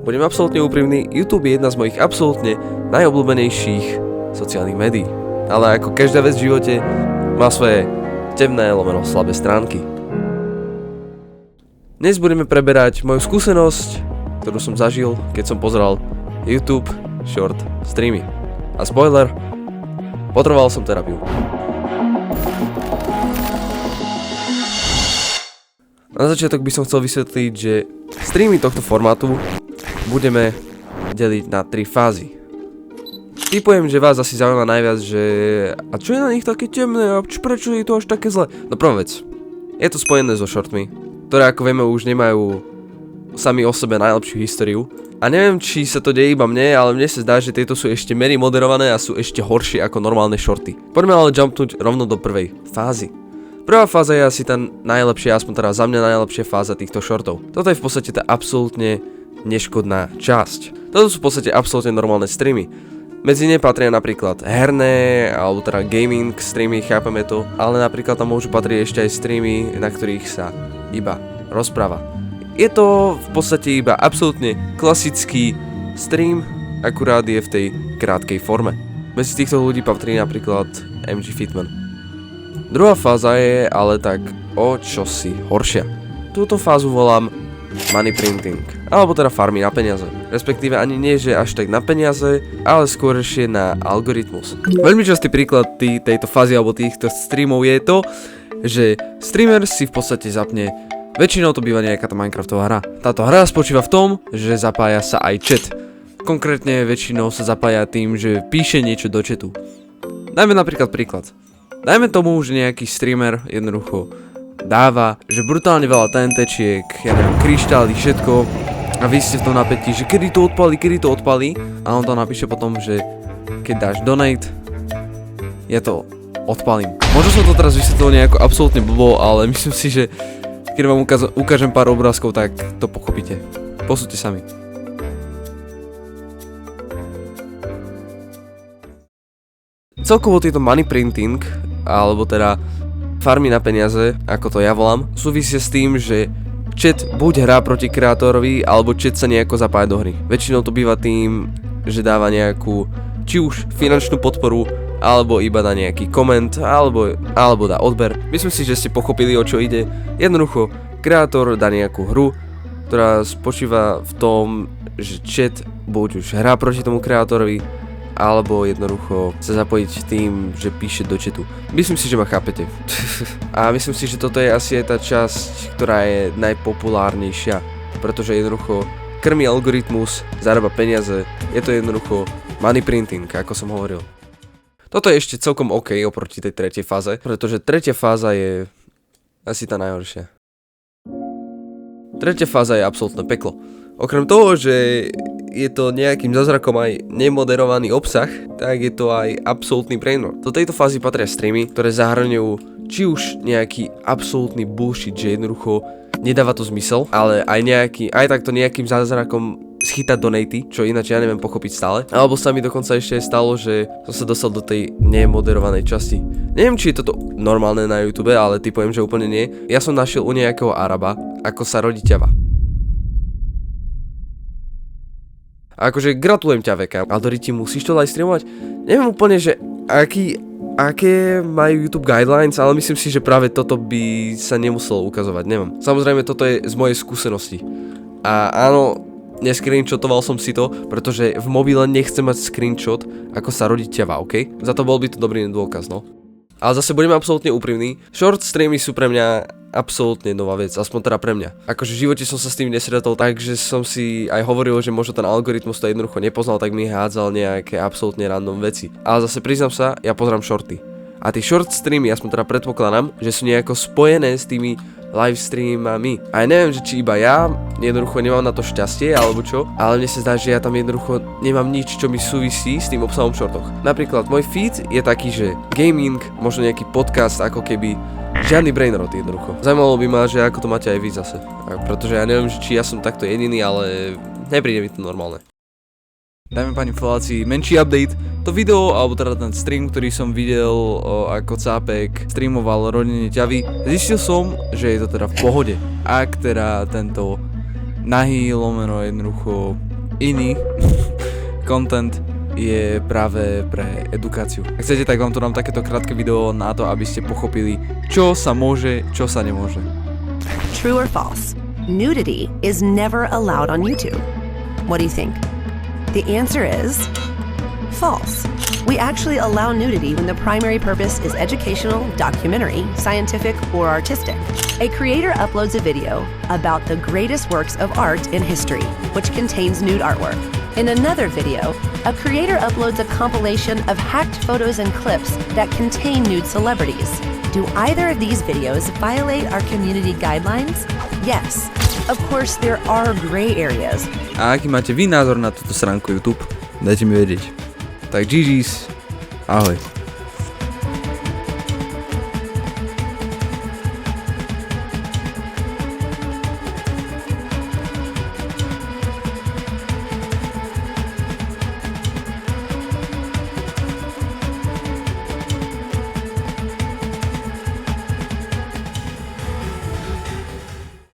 budem absolútne úprimný, YouTube je jedna z mojich absolútne najobľúbenejších sociálnych médií. Ale ako každá vec v živote má svoje temné lomeno slabé stránky. Dnes budeme preberať moju skúsenosť, ktorú som zažil, keď som pozeral YouTube short streamy. A spoiler, potreboval som terapiu. Na začiatok by som chcel vysvetliť, že streamy tohto formátu budeme deliť na 3 fázy. Typujem, že vás asi zaujíma najviac, že a čo je na nich také temné a prečo je to až také zle? No prvá vec, je to spojené so shortmi, ktoré ako vieme už nemajú sami o sebe najlepšiu históriu. A neviem, či sa to deje iba mne, ale mne sa zdá, že tieto sú ešte menej moderované a sú ešte horšie ako normálne shorty. Poďme ale jumpnúť rovno do prvej fázy. Prvá fáza je asi tá najlepšia, aspoň teda za mňa najlepšia fáza týchto shortov. Toto je v podstate tá absolútne neškodná časť. Toto sú v podstate absolútne normálne streamy. Medzi ne patria napríklad herné, alebo teda gaming streamy, chápeme to, ale napríklad tam môžu patriť ešte aj streamy, na ktorých sa iba rozpráva. Je to v podstate iba absolútne klasický stream, akurát je v tej krátkej forme. Medzi týchto ľudí patrí napríklad MG Fitman. Druhá fáza je ale tak o čosi horšia. Túto fázu volám money printing, alebo teda farmy na peniaze. Respektíve ani nie, že až tak na peniaze, ale skôr na algoritmus. Veľmi častý príklad tejto fázy alebo týchto streamov je to, že streamer si v podstate zapne, väčšinou to býva nejaká tá Minecraftová hra. Táto hra spočíva v tom, že zapája sa aj chat. Konkrétne väčšinou sa zapája tým, že píše niečo do chatu. Dajme napríklad príklad. Dajme tomu, že nejaký streamer jednoducho dáva, že brutálne veľa TNTčiek, ja neviem, kryštály, všetko a vy ste v tom napätí, že kedy to odpalí a on to napíše potom, že keď dáš donate, ja to odpalím. Možno som to teraz vysvetlil nejako absolútne blbo, ale myslím si, že keď vám ukážem pár obrázkov, tak to pochopíte. Posúďte sami. Celkovo tieto money printing, alebo teda farmy na peniaze, ako to ja volám, súvisia s tým, že chat buď hrá proti kreatorovi, alebo chat sa nejako zapája do hry. Väčšinou to býva tým, že dáva nejakú, či už finančnú podporu, alebo iba dá nejaký koment, alebo dá odber. Myslím si, že ste pochopili, o čo ide. Jednoducho, kreator dá nejakú hru, ktorá spočíva v tom, že chat buď už hrá proti tomu kreatorovi, alebo jednoducho sa zapojiť tým, že píše do chatu. Myslím si, že ma chápete. A myslím si, že toto je asi aj tá časť, ktorá je najpopulárnejšia, pretože jednoducho krmí algoritmus, zarába peniaze, je to jednoducho money printing, ako som hovoril. Toto je ešte celkom OK oproti tej tretej fáze, pretože tretia fáza je asi tá najhoršia. Tretia fáza je absolútne peklo. Okrem toho, že je to nejakým zázrakom aj nemoderovaný obsah, tak je to aj absolútny brainrot. Do tejto fázy patria streamy, ktoré zahrňujú či už nejaký absolútny bullshit, že jednoducho nedáva to zmysel, ale aj takto nejakým zázrakom schytať donaty, čo ináč ja neviem pochopiť stále. Alebo sa mi dokonca ešte stalo, že som sa dostal do tej nemoderovanej časti. Neviem, či je toto normálne na YouTube, ale typujem, že úplne nie. Ja som našiel u nejakého Araba, ako sa rodí ťava. A akože gratulujem ťa, veka, ale ti musíš to live streamovať? Neviem úplne, že aké majú YouTube guidelines, ale myslím si, že práve toto by sa nemuselo ukazovať, neviem. Samozrejme, toto je z mojej skúsenosti. A áno, nescreenshotoval som si to, pretože v mobile nechcem mať screenshot, ako sa rodí ťava, ok? Za to bol by to dobrý dôkaz, no. Ale zase budeme absolútne úprimní, short streamy sú pre mňa absolútne nová vec, aspoň teda pre mňa. Akože v živote som sa s tým nesretol, takže som si aj hovoril, že možno ten algoritmus to jednoducho nepoznal, tak mi hádzal nejaké absolútne random veci. Ale zase priznám sa, ja pozerám shorty. A tie short streamy, aspoň teda predpokladám, že sú nejako spojené s tými live streamami. A ja neviem, že či iba ja jednoducho nemám na to šťastie alebo čo, ale mne sa zdá, že ja tam jednoducho nemám nič, čo mi súvisí s tým obsahom v shortoch. Napríklad môj feed je taký, že gaming, možno nejaký podcast, ako keby žiadny brainrot jednoducho. Zaujímalo by ma, že ako to máte aj vy zase. Pretože ja neviem, či ja som takto jediný, ale nepríde mi to normálne. Dajme pani Falácii menší update. To video, alebo teda ten stream, ktorý som videl, ako Cápek streamoval rodenie ťavy, zistil som, že je to teda v pohode. Ak teda tento nahý lomeno jednoducho iný content je práve pre edukáciu. Ak chcete, tak vám tu dám takéto krátke video na to, aby ste pochopili, čo sa môže, čo sa nemôže. True or false? Nudity is never allowed on YouTube. What do you think? The answer is false. We actually allow nudity when the primary purpose is educational, documentary, scientific, or artistic. A creator uploads a video about the greatest works of art in history, which contains nude artwork. In another video, a creator uploads a compilation of hacked photos and clips that contain nude celebrities. Do either of these videos violate our community guidelines? Yes. Of course, there are gray areas. A aký máte vy názor na túto stránku YouTube? Dajte mi vedieť. Tak GG's, ahoj.